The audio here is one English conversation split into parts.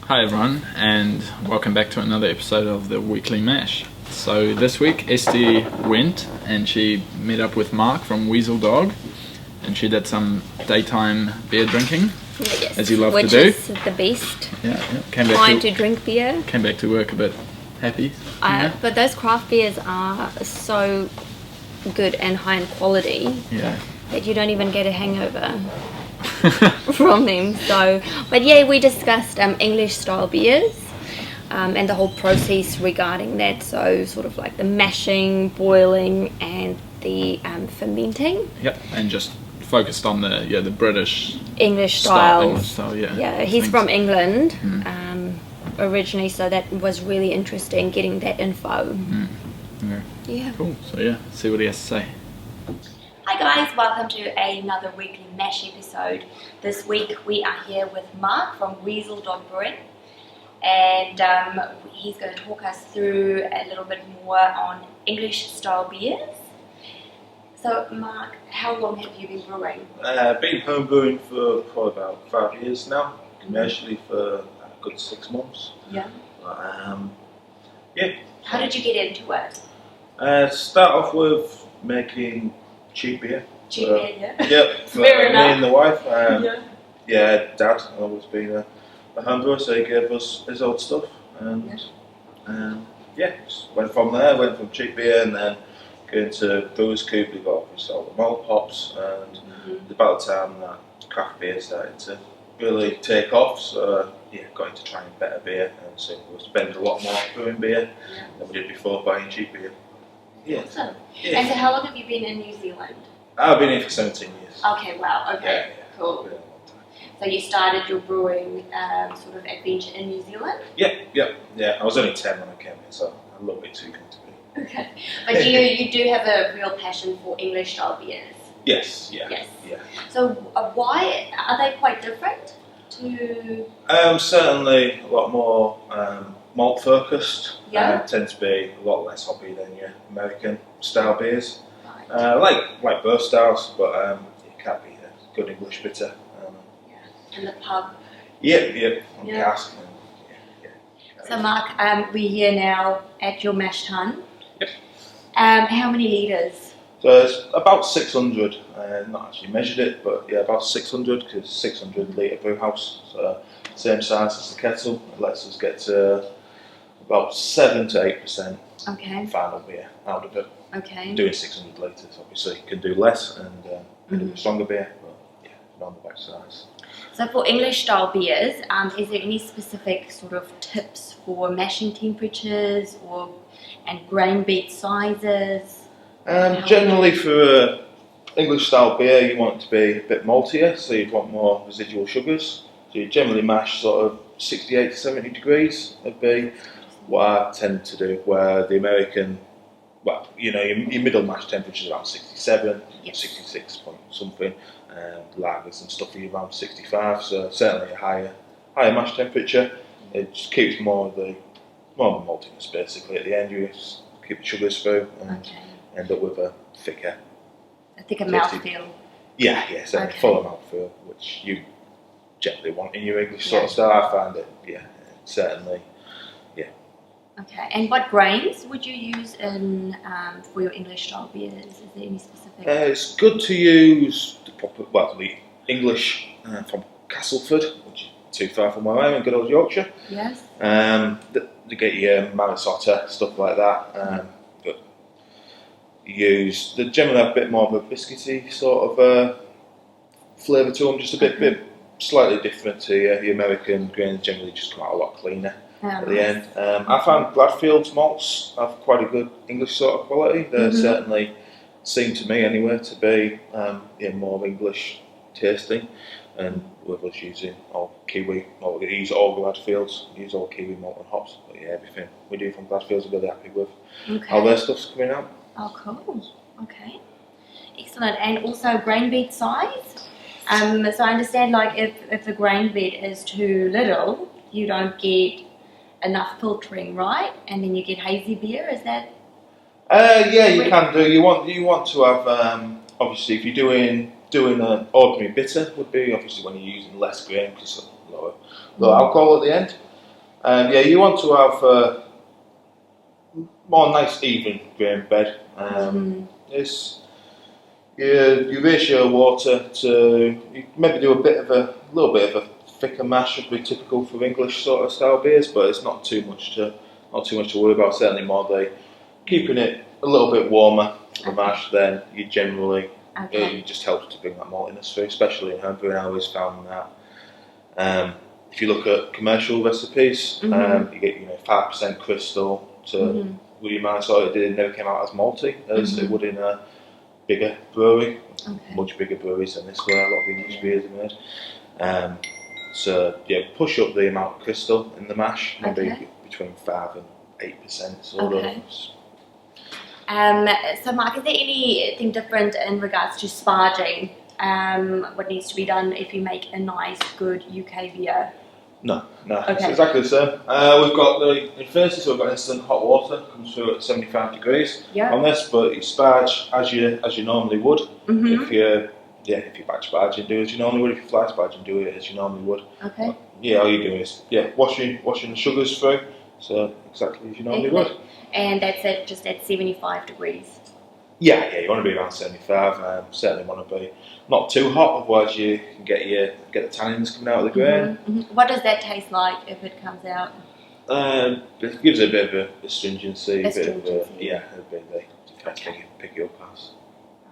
Hi everyone, and welcome back to another episode of the Weekly Mash. So this week Estee went and she met up with Mark from Weezledog, and she did some daytime beer drinking, yes, as you love to do. Which is the best Came to drink beer. Came back to work a bit happy. But those craft beers are so good and high in quality that you don't even get a hangover from them. So, but yeah, we discussed English style beers and the whole process regarding that. So sort of like the mashing, boiling, and the fermenting. Yep, and just focused on the British English style. Yeah, he's from England originally, so that was really interesting getting that info. Yeah. Cool. So see what he has to say. Hi guys, welcome to another Weekly Mash episode. This week we are here with Mark from Weezledog Brewing, and he's going to talk us through a little bit more on English style beers. So Mark, how long have you been brewing? Been home brewing for probably about 5 years now, commercially for a good 6 months. Yeah. How did you get into it? Start off with making cheap beer. Cheap beer, yeah? Yep, for me and the wife. Dad always been a home brewer, so he gave us his old stuff. And just went from there, went from cheap beer and then going to Brewers Coop. We got obviously all the malt hops, and about the time that craft beer started to really take off, so got into trying better beer, and so we spend a lot more brewing beer than we did before buying cheap beer. Yeah. Awesome. Yeah. And so how long have you been in New Zealand? I've been here for 17 years. Okay, wow, okay, cool. So you started your brewing sort of adventure in New Zealand? Yeah. I was only 10 when I came here, so I'm a little bit too good to be. Okay. But you do have a real passion for English style beers? Yes. So why, are they quite different to... Certainly a lot more malt focused. Yeah. Tend to be a lot less hoppy than your American style beers. Right. Like both styles, but it can't be a good English bitter. In the pub. Yep. On cask. So Mark, we're here now at your mash tun. Yep. How many litres? So it's about 600. Not actually measured it, but about 600 because 600 litre brew house. So same size as the kettle. It lets us get to about 7 to 8% final beer out of it. Okay. Doing 600 litres, obviously, you can do less and do stronger beer, but on the back size. So for English style beers, is there any specific sort of tips for mashing temperatures and grain beat sizes? Generally for English style beer, you want it to be a bit maltier, so you'd want more residual sugars. So you generally mash sort of 68 to 70 degrees would be what I tend to do, where the American, your middle mash temperature is around 67, 66 point something, and lagers and stuff are around 65, so certainly a higher mash temperature. It just keeps more of the maltiness basically at the end. You just keep the sugars through and end up with a thicker mouthfeel. So fuller mouthfeel, which you generally want in your English sort of style. I find it, certainly. Okay, and what grains would you use for your English style beers? Is there any specific? It's good to use the English from Castleford, which is too far from where I am in good old Yorkshire. Yes. To get your Marisotta, stuff like that. But they generally have a bit more of a biscuity sort of flavour to them, just a bit slightly different to your American grains. Generally, just come out a lot cleaner. At the end, I found Bradfield's malts have quite a good English sort of quality. They certainly seem to me anyway to be more English tasting, and with us using all Kiwi malt, we use all Bradfields, use all Kiwi malt and hops. But everything we do from Bradfields I'm really happy with. How their stuff's coming out. Oh, cool. Okay, excellent. And also grain bead size. So I understand, like if the grain bead is too little, you don't get enough filtering, right? And then you get hazy beer. Is that? You can do. You want to have obviously if you're doing an ordinary bitter would be obviously when you're using less grain because lower alcohol at the end. Yeah, you want to have more nice even grain bed. It's you ratio water to you maybe do a little bit of a thicker mash would be typical for English sort of style beers, but it's not too much to worry about. Certainly more keeping it a little bit warmer for the mash. Then you generally it just helps to bring that maltiness through, especially in homebrewing. I always found that if you look at commercial recipes, you get 5% crystal to with your mind, so it never came out as malty as it would in a bigger brewery, much bigger breweries than this where a lot of English beers are made. So yeah, push up the amount of crystal in the mash, maybe between 5 and 8% sort of. So Mark, is there anything different in regards to sparging? What needs to be done if you make a nice, good UK beer? No, it's exactly the same. We've got in furnaces, so we've got instant hot water comes through at 75 degrees on this, but you sparge as you normally would. If you batch sparging, do as you normally would. If you fly sparging, do it as you normally would. Yeah, all you do is washing the sugars through, so exactly as you normally would. And that's just at 75 degrees. Yeah, you want to be around 75. Certainly want to be not too hot, otherwise you can get the tannins coming out of the grain. What does that taste like if it comes out? It gives it a bit of astringency, a bit of the pick you up as.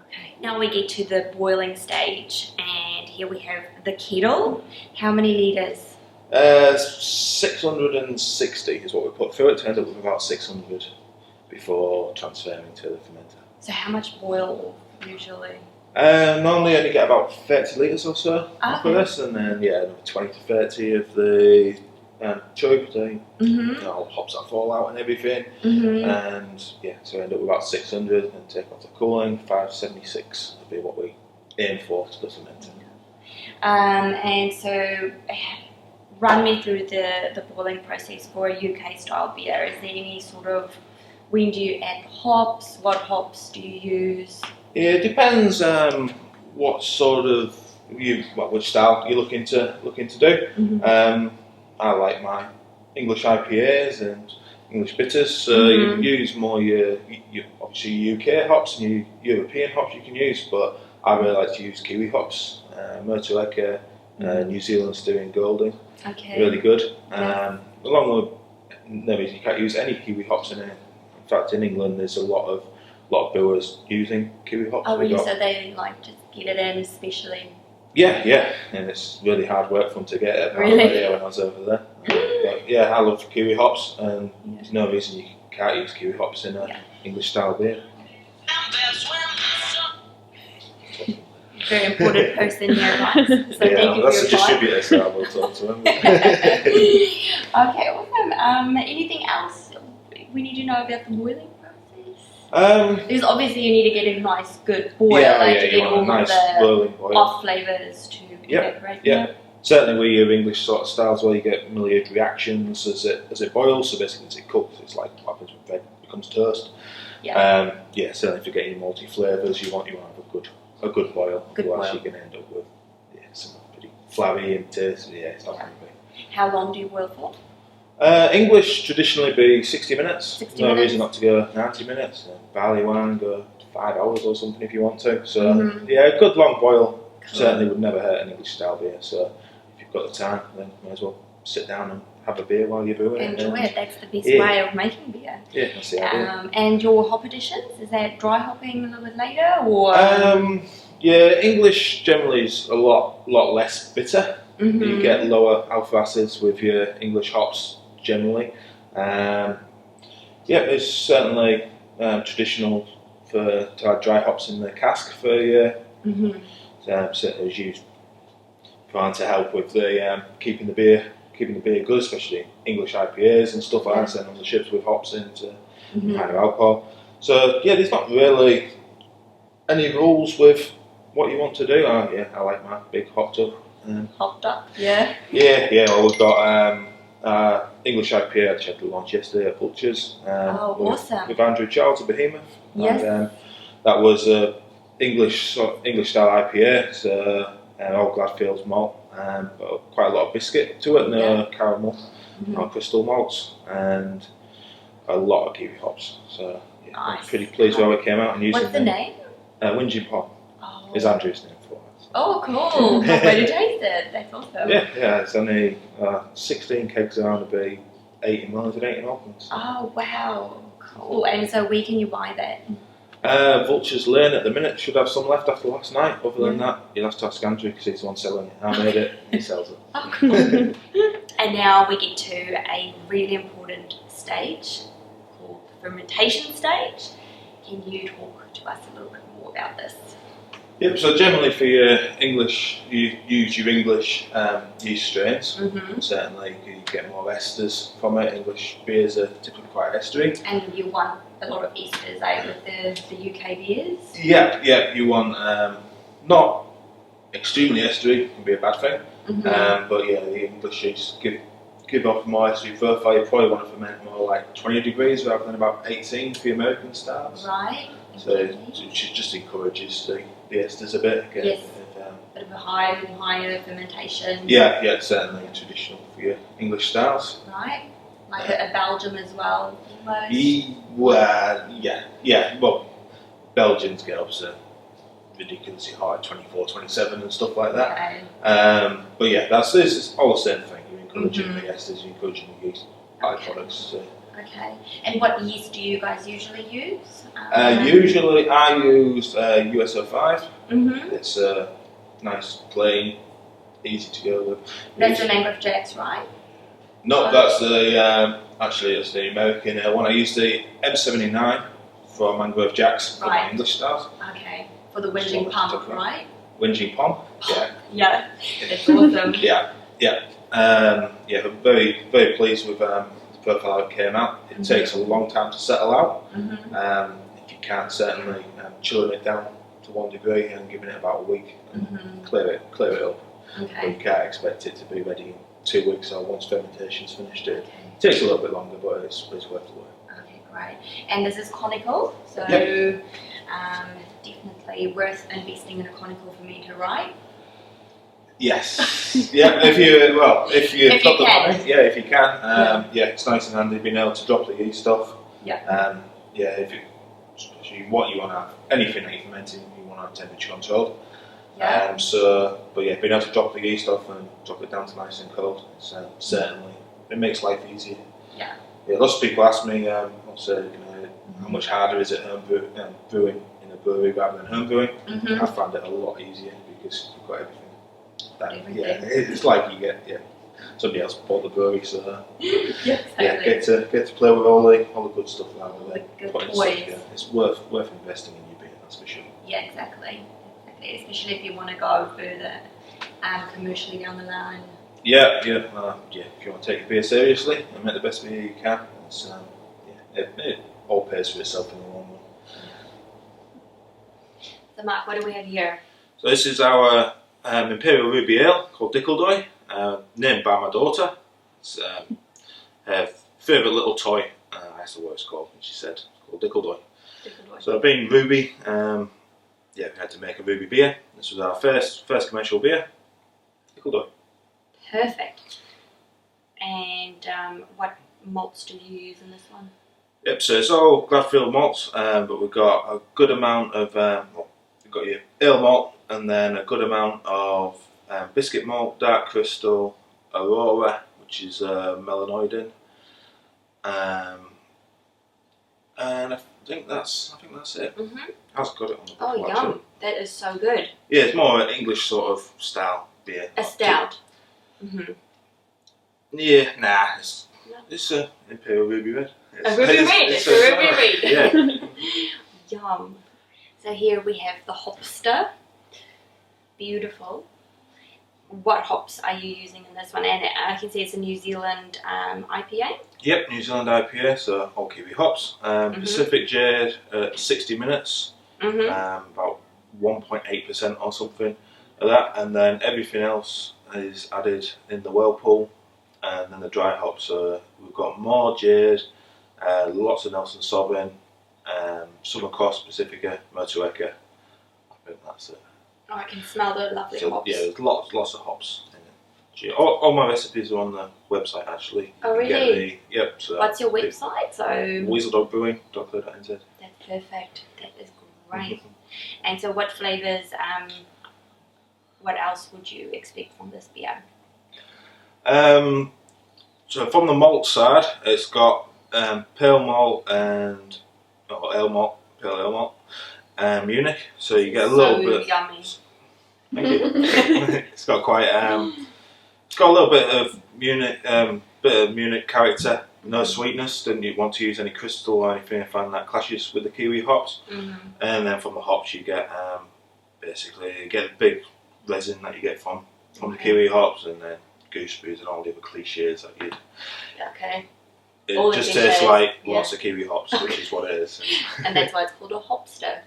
Okay, now we get to the boiling stage, and here we have the kettle. How many litres? 660 is what we put through it. To end up with about 600 before transferring to the fermenter. So how much boil usually? Normally only get about 30 litres or so of this, and then another 20 to 30 of the cherry protein. Hops that fall out and everything, and so end up with about 600 and take off the cooling. 576 would be what we aim for to the fermenter. And so run me through the boiling process for a UK style beer. Is there any sort of, when do you add hops? What hops do you use? Yeah, it depends what sort of which style you're looking to do. I like my English IPAs and English bitters, so you can use more your obviously UK hops and your European hops you can use, but I really like to use Kiwi hops, Motueka, New Zealand Stewing Golding. Really good. Along with you can't use any Kiwi hops in it. In fact, in England, there's a lot of brewers using Kiwi hops. Oh, really? So they just get it in, especially. Yeah, and it's really hard work for them to get it. Really? When I was over there. But, I love Kiwi hops, and there's no reason you can't use Kiwi hops in an English style beer. Very important person here, right? So thank you that's for a your distributor, so I will talk to him. Okay, awesome. Anything else we need to know about the boiling process? Because obviously you need to get a nice, good boil, to get all nice the off flavours to evaporate. Yeah. Certainly with your English sort of styles where you get Maillard reactions as it boils, so basically as it cooks, it's like what happens when bread becomes toast. Certainly if you're getting multi flavours, you want to have a good boil, otherwise you're going to end up with something pretty flabby and tasty. It's not going to be. How long do you boil for? English traditionally be 60 minutes. 60 no minutes. reason not to go 90 minutes. Barley wine go 5 hours or something if you want to. So a good long boil certainly would never hurt an English style beer. So if you've got the time, then you may as well sit down and have a beer while you're brewing it. Enjoy it. That's the best way of making beer. Yeah, that's the idea. And your hop additions, is that dry hopping a little bit later, or? English generally is a lot less bitter. You get lower alpha acids with your English hops generally. It's certainly traditional to add dry hops in the cask for your. Certainly is used trying to help with the keeping the beer good, especially English IPAs and stuff like that, sent on the ships with hops into kind of alcohol. So there's not really any rules with what you want to do. I like my big hot tub. Hopped up, yeah. Well, we've got English IPA I had to launch yesterday at Butcher's. Awesome. With Andrew Charles of Behemoth. Yes. And that was English style IPA, so all Gladfields malt. but quite a lot of biscuit to it, no caramel, no crystal malts, and a lot of kiwi hops. So yeah, I'm pretty pleased with how it came out. And using what's the name? Whinging Pom is Andrew's name for it. So. Oh, cool! Can't wait to taste it. That's awesome. Yeah, it's only 16 kegs around to be 80 mils at 80 mils. Oh wow, cool! And so where can you buy that? Vulture's Lane at the minute should have some left after last night. Other than that, you'll have to ask Andrew because he's the one selling it. I made it, he sells it. Oh, cool. And now we get to a really important stage called the fermentation stage. Can you talk to us a little bit more about this? Yep, so generally for your English, you use your English yeast strains. Certainly you get more esters from it. English beers are typically quite estery. And you want a lot of esters, with the UK beers? Yeah, you want not extremely estery, can be a bad thing. But yeah, the English yeast give off more estery profile. You probably want to ferment more like 20 degrees rather than about 18 for the American styles. Right. So it just encourages the esters a bit. Yes. Bit of a higher fermentation. Yeah, certainly traditional for your English styles. Right. Like a Belgium as well, almost. Well, Belgians get up to ridiculously high, 24, 27 and stuff like that. Okay. But yeah, this is all the same thing. You're encouraging the esters, you're encouraging the yeast byproducts. So. Okay. And what yeast do you guys usually use? Usually I use USO5. It's nice, plain, easy to go with. That's the name of Jack's, right? No, that's the actually it's the American one. I use the M79 for Mangrove Jacks for the English styles. Okay, for the Whinging Pom, right? Whinging Pom, yeah. Yeah, it's awesome. I'm very, very pleased with the profile it came out. It takes a long time to settle out. If you can't, certainly chilling it down to 1 degree and giving it about a week and clear it up. Okay. But you can't expect it to be ready in 2 weeks or once fermentation's finished. It takes a little bit longer, but it's worth the work. Okay, great. And this is conical, so definitely worth investing in a conical fermenter, right? Yes. If you got the money, if you can, it's nice and handy being able to drop the yeast off. Especially what you want to have, anything that you're fermenting, you want to have temperature controlled. Being able to drop the yeast off and drop it down to nice and cold, certainly it makes life easier. Lots of people ask me, how much harder is it brewing in a brewery rather than home brewing? I find it a lot easier because you've got everything. It's like you get somebody else bought the brewery, so get to play with all the good stuff out of it. It's worth investing in your beer, that's for sure. Yeah, exactly. Especially if you want to go further commercially down the line. If you want to take your beer seriously and make the best beer you can, it all pays for itself in the long run. So Mark, what do we have here? So this is our Imperial Ruby Ale called Dickledoy, named by my daughter. It's her favourite little toy. I asked her what it's called, and she said it's called Dickledoy. So being Ruby, we had to make a Ruby beer. This was our first commercial beer, Dickledoy. Perfect. And what malts do you use in this one? Yep, so it's all Gladfield malts, but we've got a good amount of, we've got your ale malt, and then a good amount of biscuit malt, dark crystal, Aurora, which is melanoidin, and I think that's it. I've got it on the bottle. Oh, yum! That is so good. Yeah, it's more an English sort of style beer. A stout. Yeah, nah, it's a Imperial Ruby Red. It's a Ruby Red. Yeah. Yum. So here we have the hopster. Beautiful. What hops are you using in this one? And I can see it's a New Zealand IPA. Yep, New Zealand IPA, so all kiwi hops. Pacific Jade at 60 minutes, about 1.8% or something of that, and then everything else is added in the whirlpool, and then the dry hops. So we've got more Jade, lots of Nelson Sauvin, Summer Cross, Pacifica, Motueka. I think that's it. Oh, I can smell the lovely hops. Yeah, there's lots of hops in it. All my recipes are on the website actually. Oh really? Yep. So what's your website? So Weezledogbrewing.co.nz. That's perfect. That is great. And so, what flavors? What else would you expect from this beer? So from the malt side, it's got pale malt and ale malt, pale ale malt, and Munich. So you get a little bit. Yummy. Thank you. It's got quite. It's got a little bit of Munich character. No sweetness. Didn't you want to use any crystal or anything? I find that clashes with the kiwi hops. And then from the hops, you get basically you get the big resin that you get from the kiwi hops, and then gooseberries and all the other cliches that you'd. Okay. It all just tastes like lots of kiwi hops, which is what it is. And that's why it's called a hopster.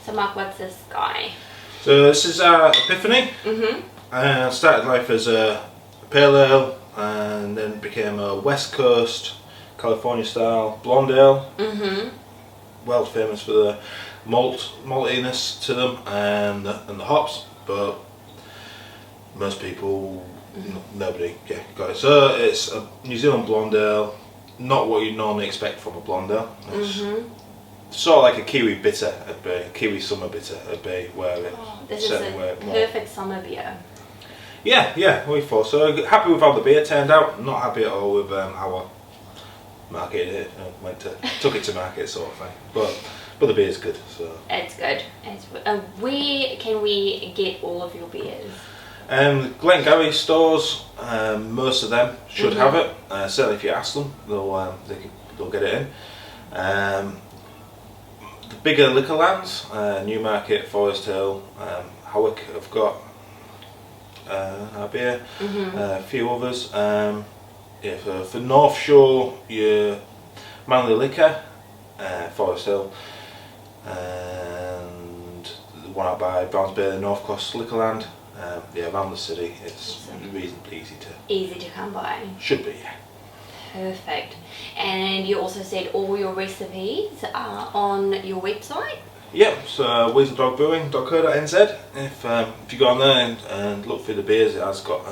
So Mark, what's this guy? So this is Epiphany. Started life as a pale ale, and then became a West Coast California style blonde ale. World famous for the maltiness to them and the hops, but most people, nobody got it. So it's a New Zealand blonde ale, not what you'd normally expect from a blonde ale. It's sort of like a kiwi bitter at bay, kiwi summer bitter at bay, where it this is a perfect summer beer. Yeah, we thought so. Happy with how the beer turned out. Not happy at all with how I marketed it. Took it to market sort of thing. But the beer's good. So it's good. Where can we get all of your beers? Glengarry stores, most of them should have it. Certainly, if you ask them, they'll get it in. The bigger liquor lands, Newmarket, Forest Hill, Howick have got our beer. A few others. For North Shore, your Manly Liquor, Forest Hill, and the one out by Browns Bay, North Coast Liquorland. Around the city, it's reasonably easy to come by. Should be, yeah. Perfect. And you also said all your recipes are on your website? Yep, so weezledogbrewing.co.nz. If you go on there and look through the beers, it has got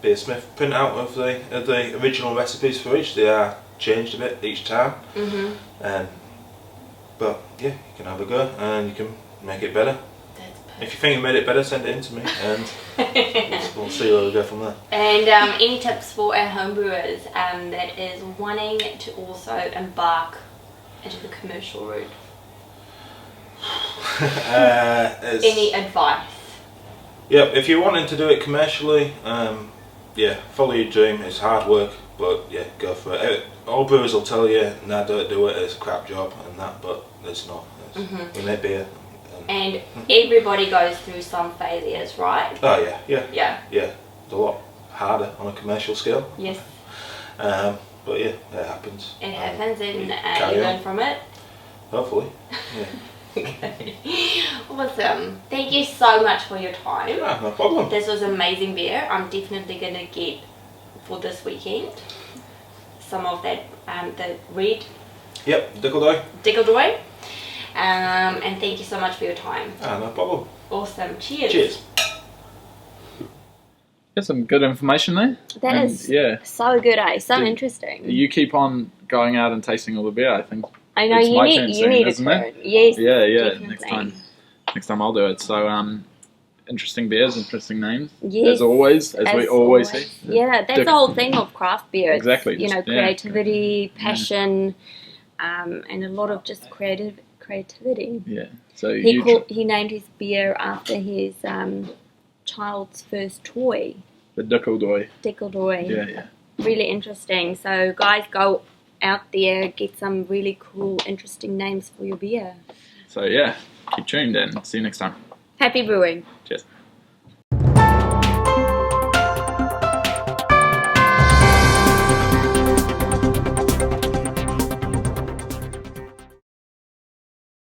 Beer Smith print out of the original recipes for each. They are changed a bit each time. But yeah, you can have a go and you can make it better. If you think you made it better, send it in to me and we'll see where we go from there. And any tips for our homebrewers that is wanting to also embark into the commercial route? Any advice? Yeah, if you're wanting to do it commercially, follow your dream. It's hard work, but yeah, go for it. All brewers will tell you, nah, don't do it, it's a crap job and that, but it's not. We make beer. And everybody goes through some failures, right? Oh yeah. It's a lot harder on a commercial scale. Yes. But yeah, it happens. It happens, and you learn from it. Hopefully. Yeah. Okay. Awesome. Thank you so much for your time. Yeah, no problem. This was amazing beer. I'm definitely gonna get for this weekend some of that the red. Yep, Dickeldoy. And thank you so much for your time. No problem. Awesome. Cheers. Cheers. Got some good information there. That is so good, eh? So interesting. You keep on going out and tasting all the beer, I think. I know you need to try it. Yes. Yeah. Definitely. Next time I'll do it. So interesting beers, interesting names. Yes. As always, as we always say. Yeah, that's the whole thing of craft beer. It's, exactly. Creativity, passion, and a lot of just creativity. Yeah. So he named his beer after his child's first toy. The Dickeldoy. Yeah. Really interesting. So guys, go out there, get some really cool, interesting names for your beer. So yeah, keep tuned and see you next time. Happy brewing. Cheers.